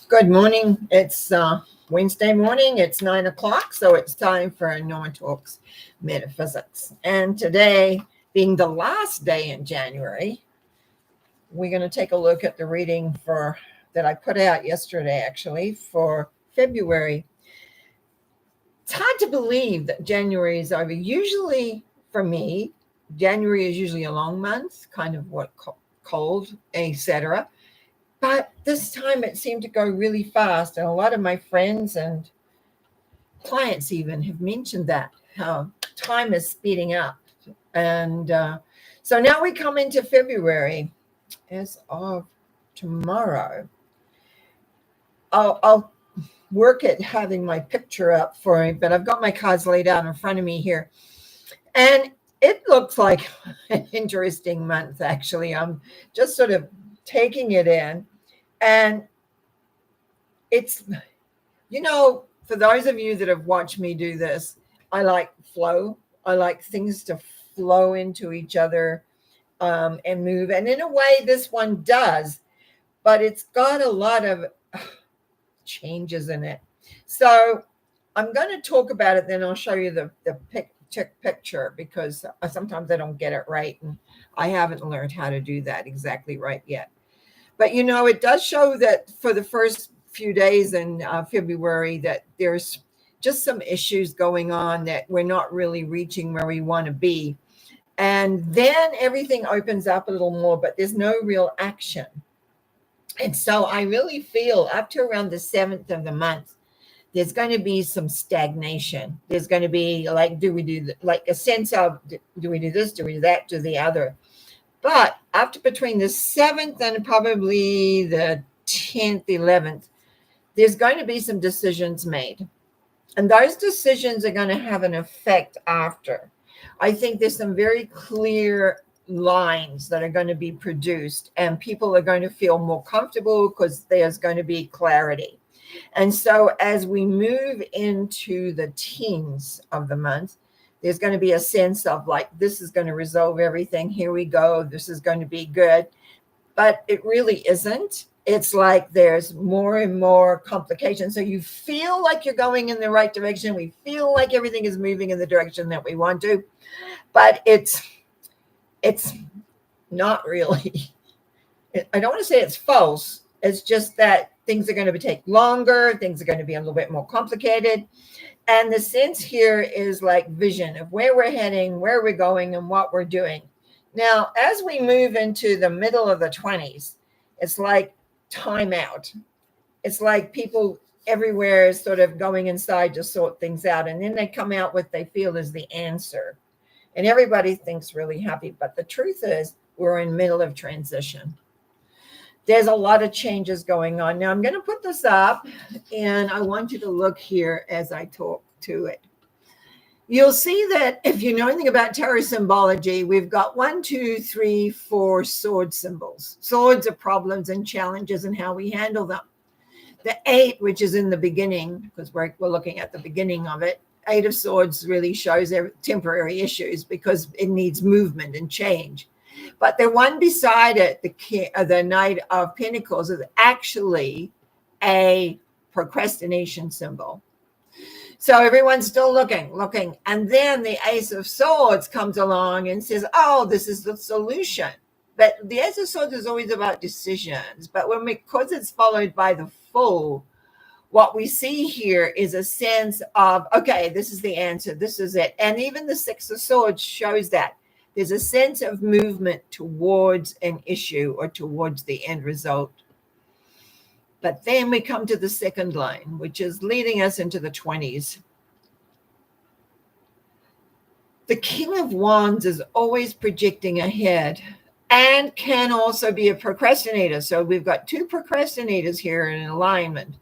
Good morning. It's Wednesday morning. It's 9 o'clock, so it's time for Norma Talks Metaphysics. And today, being the last day in January, we're going to take a look at the reading for that I put out yesterday, actually, for February. It's hard to believe that January is over. Usually, for me, January is usually a long month, kind of what cold, etc. But this time it seemed to go really fast. And a lot of my friends and clients even have mentioned that, how time is speeding up. And so now we come into February as of tomorrow. I'll work at having my picture up for me, but I've got my cards laid out in front of me here. And it looks like an interesting month, actually. I'm just sort of taking it in. And it's, for those of you that have watched me do this, I like flow. I like things to flow into each other and move. And in a way, this one does, but it's got a lot of changes in it. So I'm going to talk about it, then I'll show you the picture, because sometimes I don't get it right. And I haven't learned how to do that exactly right yet. But, it does show that for the first few days in February that there's just some issues going on, that we're not really reaching where we want to be. And then everything opens up a little more, but there's no real action. And so I really feel up to around the 7th of the month, there's going to be some stagnation. There's going to be like, do we do like a sense of, do we do this, do we do that, do the other? But after between the 7th and probably the 10th, 11th, there's going to be some decisions made. And those decisions are going to have an effect after. I think there's some very clear lines that are going to be produced, and people are going to feel more comfortable because there's going to be clarity. And so as we move into the teens of the month, there's going to be a sense of like, this is going to resolve everything. Here we go. This is going to be good. But it really isn't. It's like there's more and more complications. So you feel like you're going in the right direction. We feel like everything is moving in the direction that we want to. But it's not really. I don't want to say it's false. It's just that things are going to take longer. Things are going to be a little bit more complicated. And the sense here is like vision of where we're heading, where we're going, and what we're doing. Now, as we move into the middle of the 20s, it's like time out. It's like people everywhere is sort of going inside to sort things out. And then they come out what they feel is the answer. And everybody thinks really happy. But the truth is we're in the middle of transition. There's a lot of changes going on. Now I'm going to put this up, and I want you to look here as I talk to it. You'll see that if you know anything about tarot symbology, we've got 1, 2, 3, 4 sword symbols. Swords are problems and challenges and how we handle them. The 8, which is in the beginning, because we're looking at the beginning of it, 8 of Swords really shows temporary issues because it needs movement and change. But the one beside it, the Knight of Pentacles, is actually a procrastination symbol. So everyone's still looking. And then the Ace of Swords comes along and says, oh, this is the solution. But the Ace of Swords is always about decisions. But because it's followed by the Fool, what we see here is a sense of, okay, this is the answer. This is it. And even the Six of Swords shows that. There's a sense of movement towards an issue or towards the end result. But then we come to the second line, which is leading us into the 20s. The King of Wands is always projecting ahead and can also be a procrastinator. So we've got 2 procrastinators here in alignment.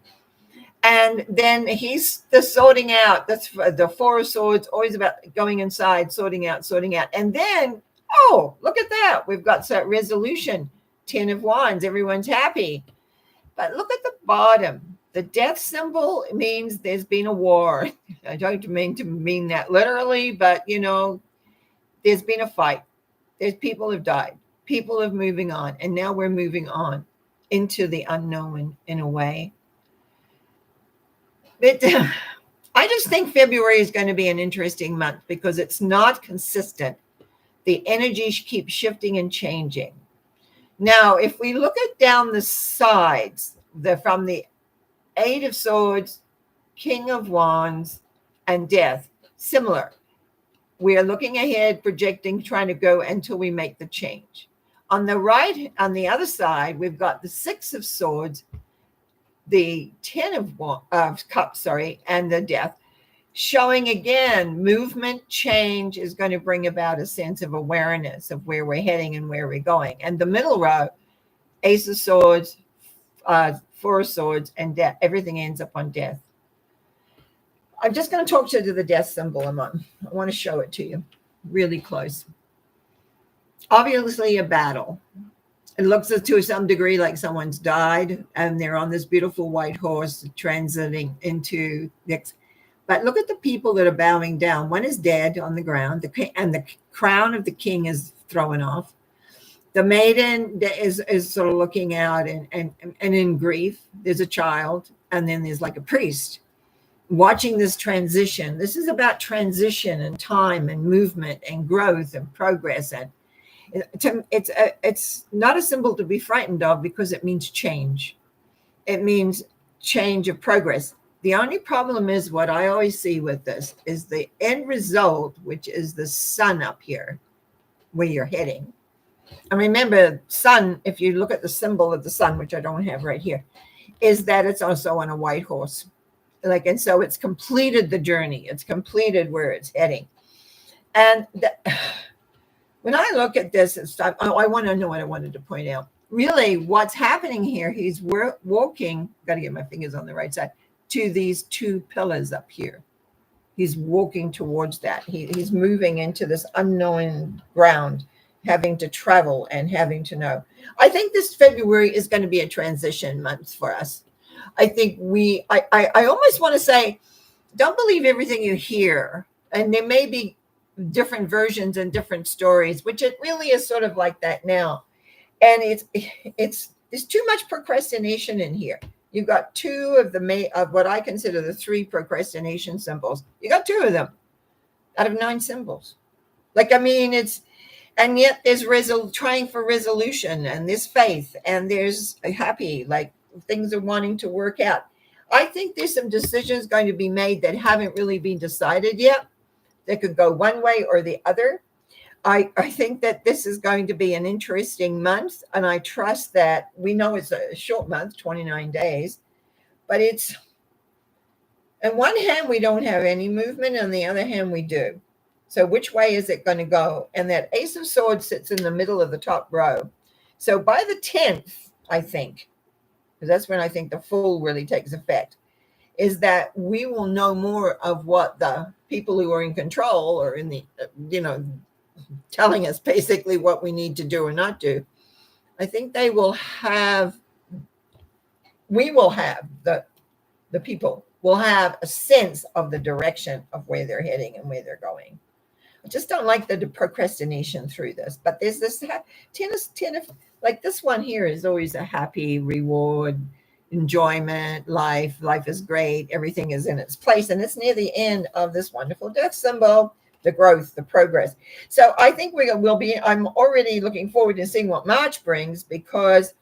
And then he's the sorting out. That's the 4 of Swords, always about going inside, sorting out. And then, oh, look at that. We've got that resolution, 10 of Wands. Everyone's happy. But look at the bottom. The death symbol means there's been a war. I don't mean that literally, but, there's been a fight. There's people have died. People are moving on. And now we're moving on into the unknown in a way. But I just think February is going to be an interesting month because it's not consistent. The energy keeps shifting and changing. Now, if we look at down the sides, from the Eight of Swords, King of Wands, and Death, similar. We are looking ahead, projecting, trying to go until we make the change. On the right, on the other side, we've got the Six of Swords, the Ten of Cups, and the Death, showing again movement change is going to bring about a sense of awareness of where we're heading and where we're going. And the middle row, Ace of Swords, Four of Swords, and Death. Everything ends up on Death. I'm just going to talk to the Death symbol a moment. I want to show it to you really close. Obviously a battle. It looks to some degree like someone's died and they're on this beautiful white horse transiting into next. But look at the people that are bowing down. One is dead on the ground, and the crown of the king is thrown off. The maiden is sort of looking out and in grief. There's a child, and then there's like a priest watching this transition. This is about transition and time and movement and growth and progress. And it's not a symbol to be frightened of because it means change. It means change of progress. The only problem is what I always see with this is the end result, which is the sun up here where you're heading. And remember, sun, if you look at the symbol of the sun, which I don't have right here, is that it's also on a white horse. And so it's completed the journey. It's completed where it's heading. And when I look at this and stuff, I want to know what I wanted to point out. Really, what's happening here, he's walking, got to get my fingers on the right side, to these two pillars up here. He's walking towards that. He's moving into this unknown ground, having to travel and having to know. I think this February is going to be a transition month for us. I think I almost want to say, don't believe everything you hear. And there may be different versions and different stories, which it really is sort of like that now. And there's too much procrastination in here. You've got two of what I consider the three procrastination symbols. You got two of them out of 9 symbols. And yet there's trying for resolution, and there's faith, and there's happy, like things are wanting to work out. I think there's some decisions going to be made that haven't really been decided yet. They could go one way or the other. I think that this is going to be an interesting month, and I trust that we know it's a short month, 29 days, but it's, on one hand, we don't have any movement, on the other hand, we do. So which way is it going to go? And that Ace of Swords sits in the middle of the top row. So by the 10th, I think, because that's when I think the full really takes effect, is that we will know more of what the people who are in control or in the, telling us basically what we need to do or not do. I think we will have, the people will have a sense of the direction of where they're heading and where they're going. I just don't like the procrastination through this, but there's this ten of, like this one here is always a happy reward, enjoyment, life is great, everything is in its place, and it's near the end of this wonderful death symbol, the growth, the progress. So I think I'm already looking forward to seeing what March brings, because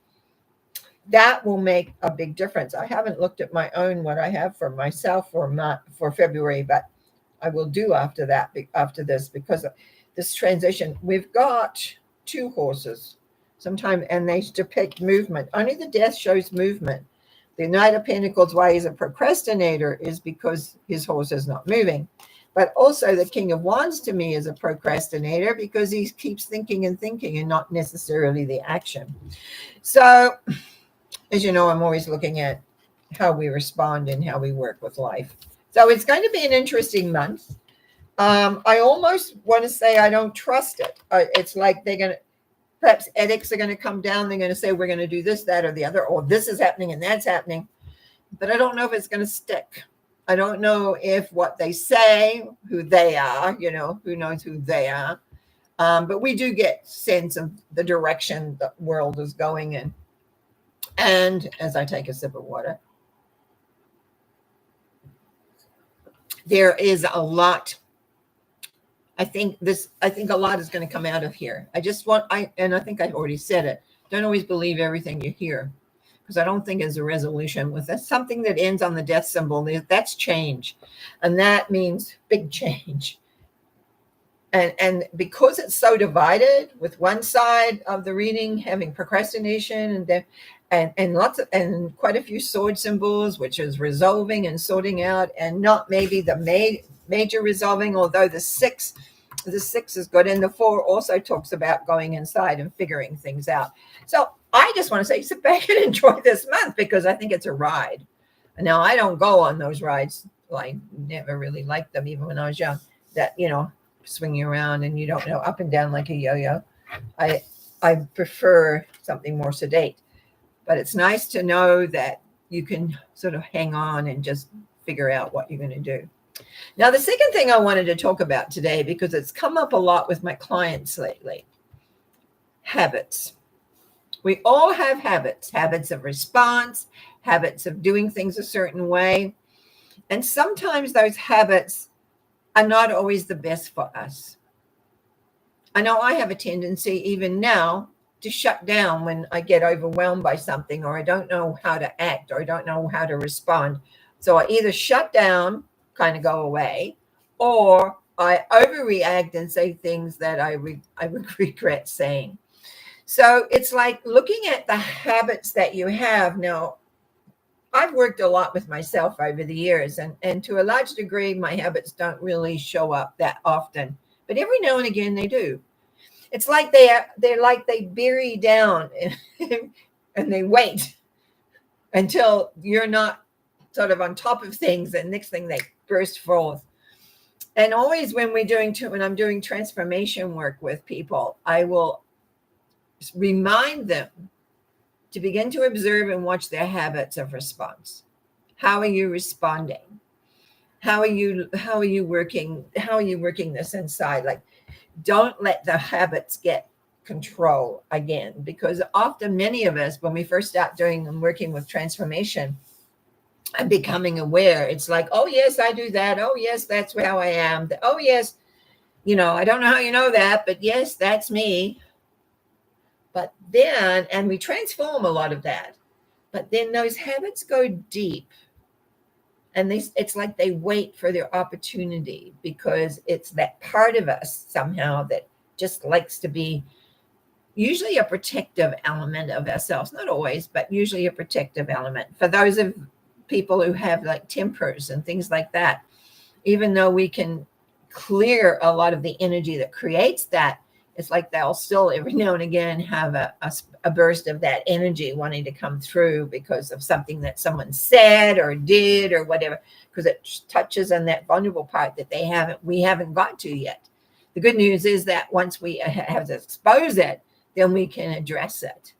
that will make a big difference. I haven't looked at my own, what I have for myself for February, but I will do after this, because of this transition. We've got 2 horses sometimes, and they depict movement. Only the Death shows movement. The Knight of Pentacles, why he's a procrastinator, is because his horse is not moving. But also the King of Wands to me is a procrastinator because he keeps thinking and thinking and not necessarily the action. So, as you know, I'm always looking at how we respond and how we work with life. So it's going to be an interesting month. I almost want to say I don't trust it. It's like perhaps edicts are going to come down. They're going to say, we're going to do this, that, or the other, or this is happening and that's happening. But I don't know if it's going to stick. I don't know if what they say, who they are, who knows who they are. But we do get sense of the direction the world is going in. And as I take a sip of water, there is a lot. I think a lot is going to come out of here. I think I already said it. Don't always believe everything you hear, because I don't think it's a resolution. With something that ends on the death symbol, that's change. And that means big change. And because it's so divided, with one side of the reading having procrastination and quite a few sword symbols, which is resolving and sorting out, and not maybe the major resolving, although the six is good, and the 4 also talks about going inside and figuring things out. So I just want to say, sit back and enjoy this month, because I think it's a ride. Now, I don't go on those rides. I never really liked them, even when I was young, that swinging around and you don't know, up and down like a yo-yo. I prefer something more sedate, but it's nice to know that you can sort of hang on and just figure out what you're going to do. Now, the second thing I wanted to talk about today, because it's come up a lot with my clients lately: habits. We all have habits of response, habits of doing things a certain way. And sometimes those habits are not always the best for us. I know I have a tendency, even now, to shut down when I get overwhelmed by something, or I don't know how to act, or I don't know how to respond. So I either shut down, kind of go away, or I overreact and say things that I would regret saying. So it's like looking at the habits that you have. Now, I've worked a lot with myself over the years, and to a large degree, my habits don't really show up that often, but every now and again they do. It's like they bury down and they wait until you're not sort of on top of things, and next thing they burst forth. And always when I'm doing transformation work with people, I will remind them to begin to observe and watch their habits of response. How are you responding? How are you working this inside? Like, don't let the habits get control again, because often many of us, when we first start doing and working with transformation and becoming aware, it's like, oh yes, I do that. Oh yes, that's how I am. Oh yes, I don't know how you know that, but yes, that's me. But then, and we transform a lot of that, but then those habits go deep, and it's like they wait for their opportunity, because it's that part of us somehow that just likes to be usually a protective element of ourselves. Not always, but usually a protective element. For those of people who have like tempers and things like that, even though we can clear a lot of the energy that creates that, it's like they'll still every now and again have a burst of that energy wanting to come through because of something that someone said or did or whatever, because it touches on that vulnerable part that we haven't got to yet. The good news is that once we have to expose it, then we can address it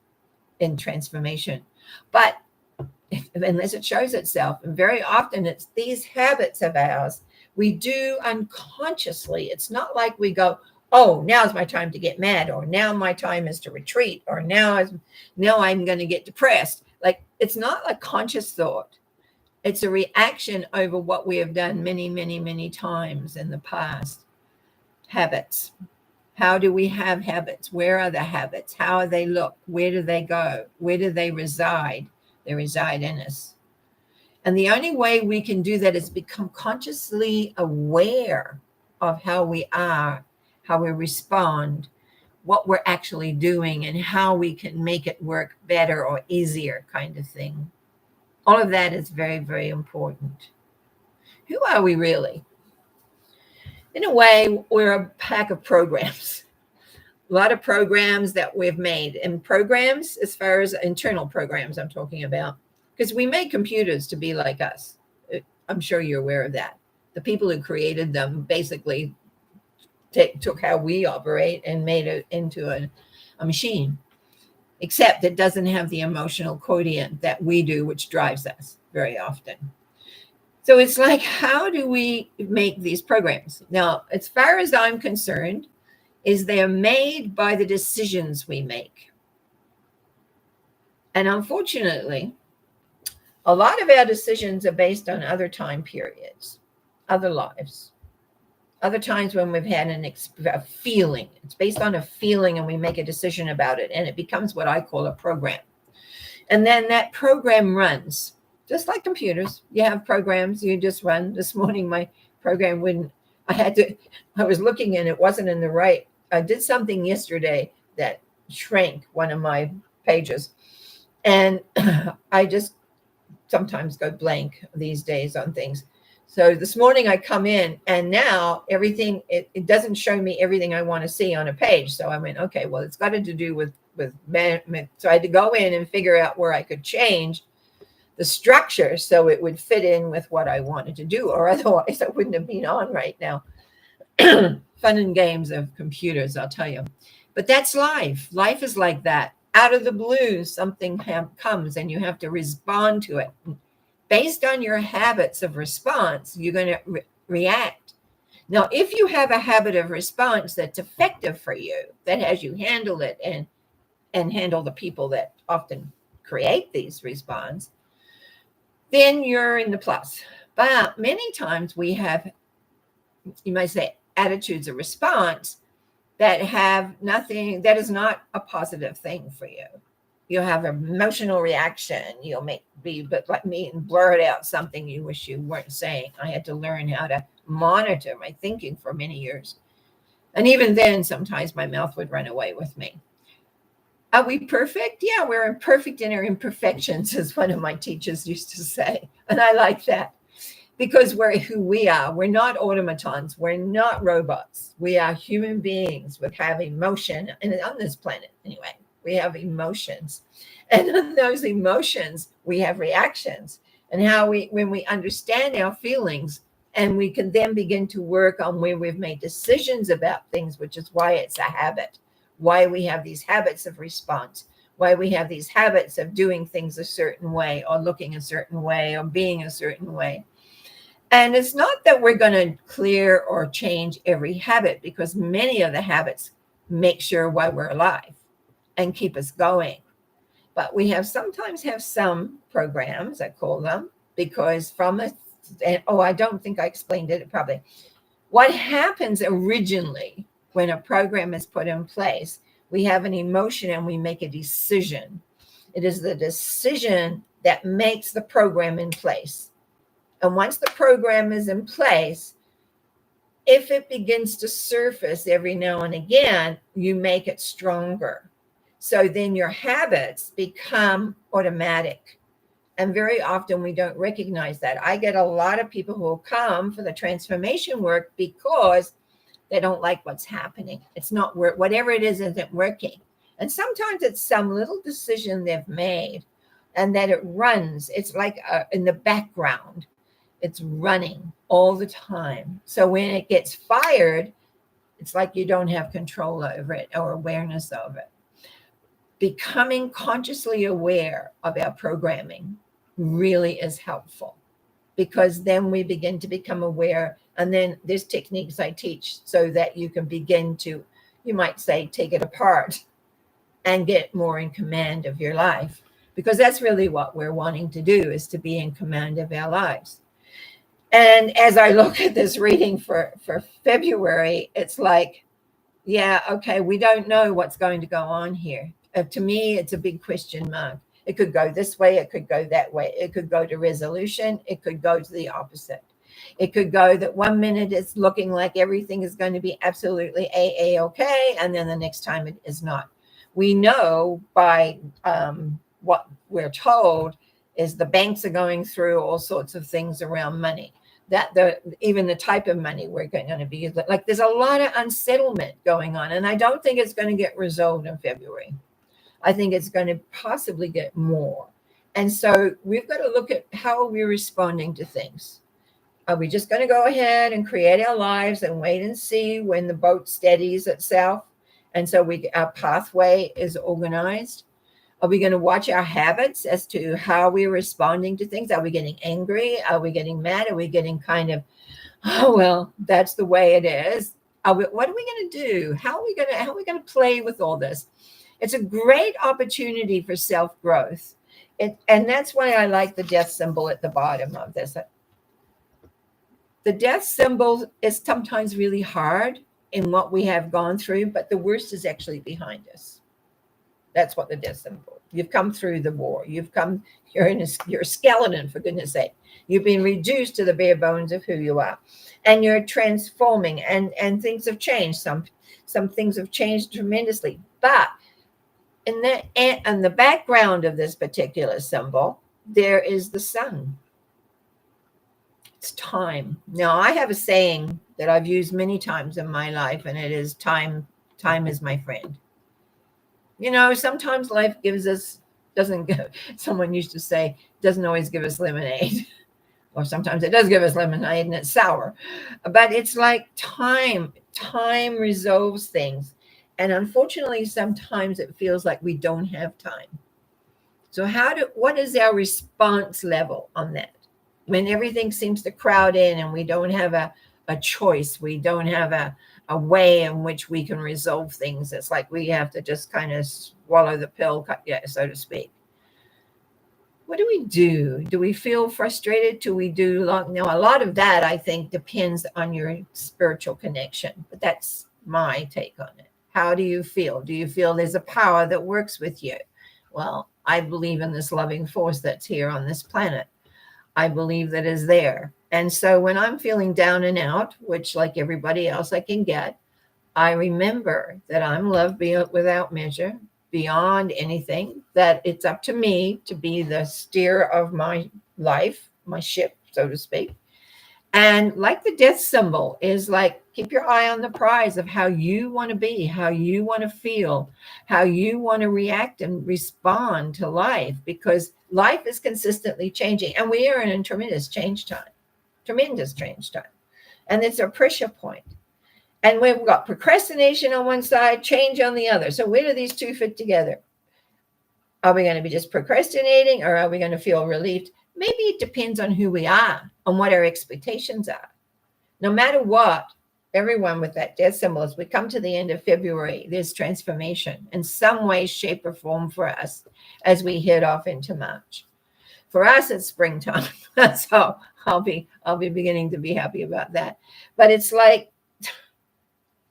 in transformation. But unless it shows itself, and very often it's these habits of ours we do unconsciously. It's not like we go, oh, now's my time to get mad, or now my time is to retreat, or now I'm going to get depressed. Like, it's not a conscious thought. It's a reaction over what we have done many, many, many times in the past. Habits. How do we have habits? Where are the habits? How do they look? Where do they go? Where do they reside? They reside in us. And the only way we can do that is become consciously aware of how we are, how we respond, what we're actually doing, and how we can make it work better or easier, kind of thing. All of that is very, very important. Who are we really? In a way, we're a pack of programs. A lot of programs that we've made, and programs as far as internal programs I'm talking about, because we made computers to be like us. I'm sure you're aware of that. The people who created them basically took how we operate and made it into a machine, except it doesn't have the emotional quotient that we do, which drives us very often. So it's like, how do we make these programs? Now, as far as I'm concerned, is they're made by the decisions we make. And unfortunately, a lot of our decisions are based on other time periods. other lives. Other times when we've had a feeling, it's based on a feeling and we make a decision about it, and it becomes what I call a program. And then that program runs, just like computers. You have programs, you just run. This morning, my program wouldn't, I was looking and it wasn't in the right. I did something yesterday that shrank one of my pages. And I just sometimes go blank these days on things. So this morning I come in and now everything, it doesn't show me everything I want to see on a page. So I went, okay, well, it's got to do with management. So I had to go in and figure out where I could change the structure so it would fit in with what I wanted to do, or otherwise I wouldn't have been on right now. Fun and games of computers, I'll tell you. But that's life. Life is like that. Out of the blue, something comes and you have to respond to it. Based on your habits of response, you're going to react. Now, if you have a habit of response that's effective for you, that has you handle it and handle the people that often create these responses, then you're in the plus. But many times we have, you might say, attitudes of response that have nothing, that is not a positive thing for you. You'll have an emotional reaction. You'll but like me, and blurt out something you wish you weren't saying. I had to learn how to monitor my thinking for many years. And even then, sometimes my mouth would run away with me. Are we perfect? Yeah, we're imperfect in our imperfections, as one of my teachers used to say. And I like that because we're who we are. We're not automatons. We're not robots. We are human beings with have emotion, and on this planet anyway. We have emotions, and in those emotions, we have reactions. And when we understand our feelings, and we can then begin to work on where we've made decisions about things, which is why it's a habit, why we have these habits of response, why we have these habits of doing things a certain way, or looking a certain way, or being a certain way. And it's not that we're going to clear or change every habit, because many of the habits make sure why we're alive and keep us going. But we sometimes have some programs, I call them, because I don't think I explained it probably. What happens originally when a program is put in place, we have an emotion and we make a decision. It is the decision that makes the program in place. And once the program is in place, if it begins to surface every now and again, you make it stronger. So then your habits become automatic. And very often we don't recognize that. I get a lot of people who will come for the transformation work because they don't like what's happening. It's not whatever it is isn't working. And sometimes it's some little decision they've made and that it runs. It's like in the background, it's running all the time. So when it gets fired, it's like you don't have control over it or awareness of it. Becoming consciously aware of our programming really is helpful, because then we begin to become aware. And then there's techniques I teach so that you can begin to, you might say, take it apart and get more in command of your life, because that's really what we're wanting to do, is to be in command of our lives. And as I look at this reading for February, it's like, yeah, okay, we don't know what's going to go on here. To me, it's a big question mark. It could go this way. It could go that way. It could go to resolution. It could go to the opposite. It could go that 1 minute it's looking like everything is going to be absolutely A-okay, and then the next time it is not. We know by what we're told is the banks are going through all sorts of things around money. That even the type of money we're going to be, like, there's a lot of unsettlement going on, and I don't think it's going to get resolved in February. I think it's going to possibly get more. And so we've got to look at how are we responding to things. Are we just going to go ahead and create our lives and wait and see when the boat steadies itself? And so our pathway is organized. Are we going to watch our habits as to how we're responding to things? Are we getting angry? Are we getting mad? Are we getting kind of, oh, well, that's the way it is? What are we going to do? How are we going to play with all this? It's a great opportunity for self-growth. And that's why I like the death symbol at the bottom of this. the death symbol is sometimes really hard in what we have gone through, but the worst is actually behind us. That's what the death symbol. You've come through the war. You're a skeleton, for goodness sake. You've been reduced to the bare bones of who you are, and you're transforming. And things have changed. Some things have changed tremendously. But in the background of this particular symbol, there is the sun. It's time. Now, I have a saying that I've used many times in my life, and it is time. Time is my friend. Sometimes life someone used to say, doesn't always give us lemonade. Or sometimes it does give us lemonade and it's sour. But it's like time resolves things. And unfortunately, sometimes it feels like we don't have time. So what is our response level on that? When everything seems to crowd in and we don't have a choice, we don't have a way in which we can resolve things. It's like we have to just kind of swallow the pill, so to speak. What do we do? Do we feel frustrated? Do we do now? A lot of that, I think, depends on your spiritual connection, but that's my take on it. How do you feel? Do you feel there's a power that works with you? Well, I believe in this loving force that's here on this planet. I believe that is there. And so when I'm feeling down and out, which like everybody else I can get, I remember that I'm loved without measure, beyond anything, that it's up to me to be the steer of my life, my ship, so to speak. And like the death symbol is like, keep your eye on the prize of how you want to be, how you want to feel, how you want to react and respond to life, because life is consistently changing. And we are in a tremendous change time. And it's a pressure point. And we've got procrastination on one side, change on the other. So where do these two fit together? Are we going to be just procrastinating, or are we going to feel relieved? Maybe it depends on who we are, on what our expectations are. No matter what, everyone with that death symbol, as we come to the end of February, there's transformation in some way, shape, or form for us as we head off into March. For us, it's springtime. So I'll be beginning to be happy about that. But it's like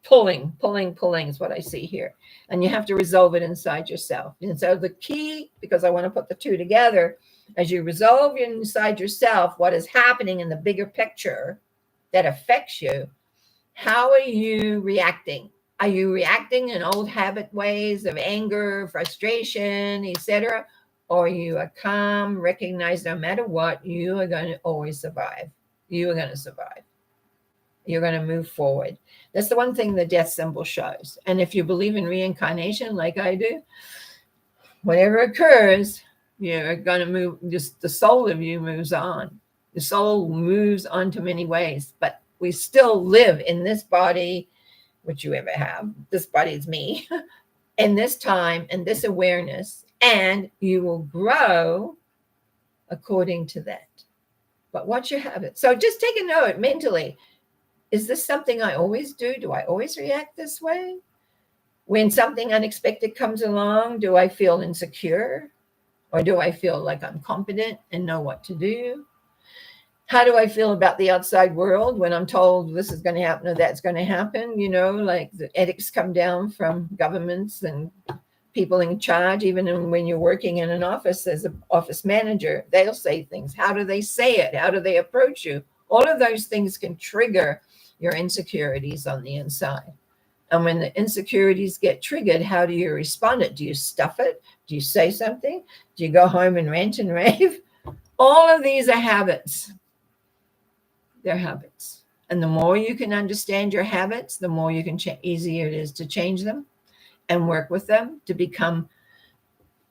pulling is what I see here. And you have to resolve it inside yourself. And so the key, because I want to put the two together, as you resolve inside yourself what is happening in the bigger picture that affects you, how are you reacting? Are you reacting in old habit ways of anger, frustration, etc.? Or you are calm, recognize no matter what, you are going to always survive. You are going to survive. You're going to move forward. That's the one thing the death symbol shows. And if you believe in reincarnation, like I do, whatever occurs, you're going to move. Just the soul of you moves on. The soul moves on to many ways, but we still live in this body, which you ever have. This body is me, in this time and this awareness, and you will grow according to that. But watch your habits. So just take a note mentally. Is this something I always do? Do I always react this way? When something unexpected comes along, do I feel insecure? Or do I feel like I'm competent and know what to do? How do I feel about the outside world when I'm told this is going to happen or that's going to happen? Like the edicts come down from governments and people in charge. Even when you're working in an office as an office manager, they'll say things. How do they say it? How do they approach you? All of those things can trigger your insecurities on the inside. And when the insecurities get triggered, how do you respond? Do you stuff it? Do you say something? Do you go home and rant and rave? All of these are habits. They're habits. And the more you can understand your habits, the more you can easier it is to change them and work with them to become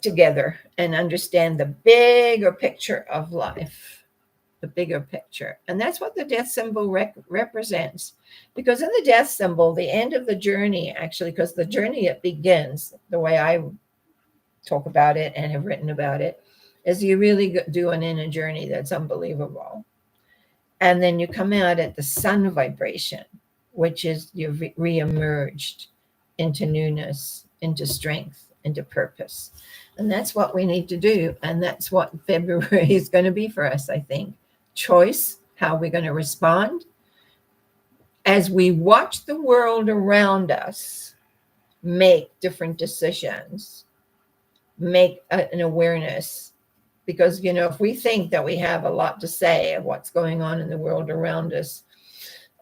together and understand the bigger picture of life. The bigger picture. And that's what the death symbol represents. Because in the death symbol, the end of the journey, actually, because the journey, it begins, the way I talk about it and have written about it, is you really do an inner journey that's unbelievable. And then you come out at the sun vibration, which is you've re-emerged into newness, into strength, into purpose. And that's what we need to do. And that's what February is going to be for us, I think. Choice, how we're going to respond, as we watch the world around us make different decisions, make an awareness. Because, if we think that we have a lot to say of what's going on in the world around us,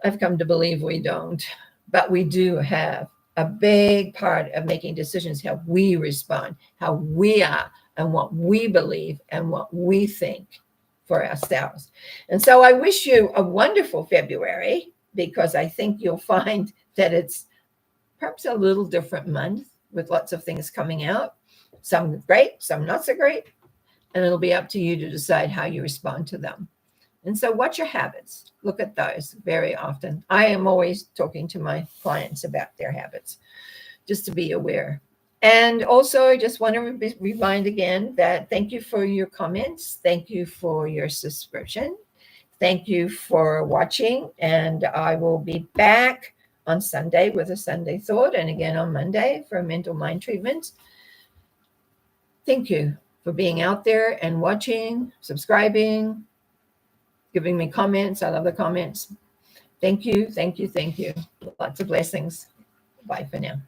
I've come to believe we don't. But we do have a big part of making decisions, how we respond, how we are, and what we believe and what we think for ourselves. And so I wish you a wonderful February, because I think you'll find that it's perhaps a little different month with lots of things coming out, some great, some not so great. And it'll be up to you to decide how you respond to them. And so watch your habits. Look at those very often. I am always talking to my clients about their habits, just to be aware. And also, I just want to remind again that thank you for your comments. Thank you for your subscription. Thank you for watching. And I will be back on Sunday with a Sunday thought, and again on Monday for mental mind treatment. Thank you for being out there and watching, subscribing, giving me comments. I love the comments. Thank you, thank you, thank you. Lots of blessings. Bye for now.